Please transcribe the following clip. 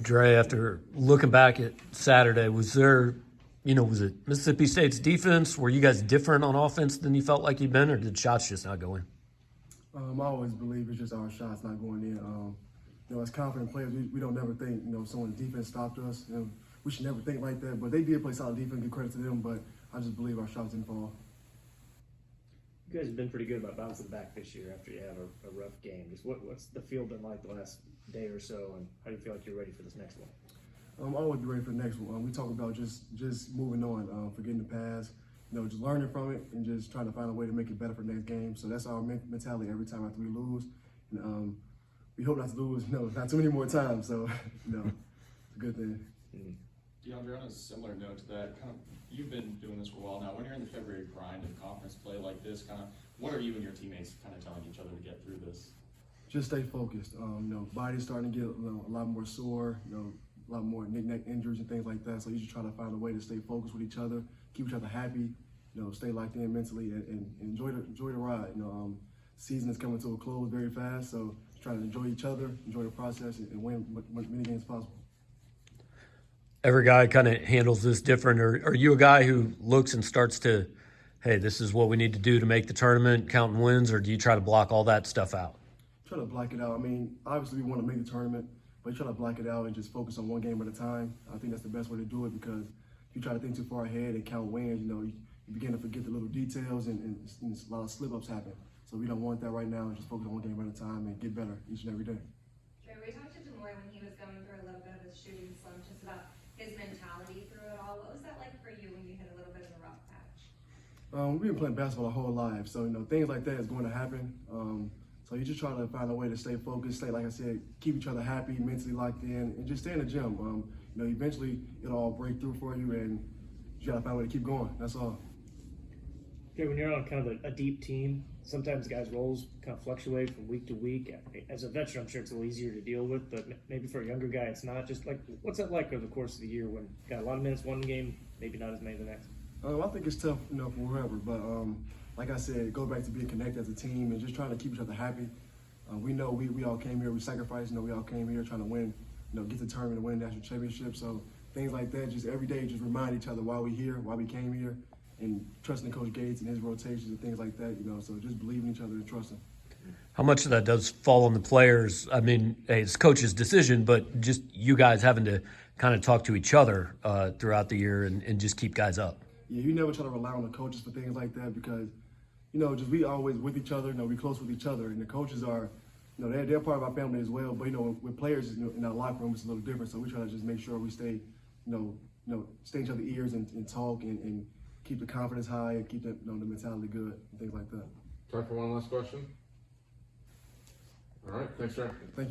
Dre, after looking back at Saturday, was there, was it Mississippi State's defense? Were you guys different on offense than you felt like you'd been, or did shots just not go in? I always believe it's just our shots not going in. As confident players, we don't never think, someone's defense stopped us. We should never think like that. But they did play solid defense, give credit to them. But I just believe our shots didn't fall. You guys have been pretty good about bouncing back this year after you have a rough game. Just what's the field been like the last day or so, and how do you feel like you're ready for this next one? I always be ready for the next one. We talk about just moving on, forgetting the past, just learning from it and just trying to find a way to make it better for the next game. So that's our mentality every time after we lose. And, we hope not to lose, not too many more times. So, it's a good thing. DeAndre, on a similar note to that, you've been doing this for a while now. When you're in the February grind of conference play like this, what are you and your teammates telling each other to get through this? Just stay focused. Body's starting to get a lot more sore, a lot more neck injuries and things like that. So you just try to find a way to stay focused with each other, keep each other happy, stay locked in mentally and enjoy the ride. Season is coming to a close very fast, so try to enjoy each other, enjoy the process, and win as many games as possible. Every guy kind of handles this different. Are you a guy who looks and starts to, hey, this is what we need to do to make the tournament, counting wins, or do you try to block all that stuff out? Try to block it out. Obviously we want to make the tournament, but you try to block it out and just focus on one game at a time. I think that's the best way to do it, because if you try to think too far ahead and count wins, you begin to forget the little details and a lot of slip-ups happen. So we don't want that right now. Just focus on one game at a time and get better each and every day. Dre, we talked to Demoy when he was going through a little bit of his shooting slump, just about his mentality through it all. What was that like for you when you hit a little bit of a rough patch? We've been playing basketball our whole life, so things like that is going to happen. So you just try to find a way to stay focused, like I said, keep each other happy, mentally locked in, and just stay in the gym. Eventually it'll all break through for you, and you gotta find a way to keep going. That's all. Okay, when you're on kind of a deep team, sometimes guys' roles kind of fluctuate from week to week. As a veteran, I'm sure it's a little easier to deal with, but maybe for a younger guy, it's not. Just like, what's that like over the course of the year when you got a lot of minutes one game, maybe not as many the next? I think it's tough, for whoever, but like I said, go back to being connected as a team and just trying to keep each other happy. We know we all came here, we sacrificed, we all came here trying to win, get the tournament and win a national championship. So things like that, just every day, just remind each other why we're here, why we came here, and trusting Coach Gates and his rotations and things like that, so just believe in each other and trust him. How much of that does fall on the players? Hey, it's coach's decision, but just you guys having to kind of talk to each other throughout the year and just keep guys up. Yeah, you never try to rely on the coaches for things like that, because, just we always with each other, we close with each other, and the coaches are, they're part of our family as well. But, with players in our locker room, it's a little different. So we try to just make sure we stay, stay in each other's ears and talk and keep the confidence high and keep the mentality good and things like that. Time for one last question. All right, thanks, Jack. Thank you.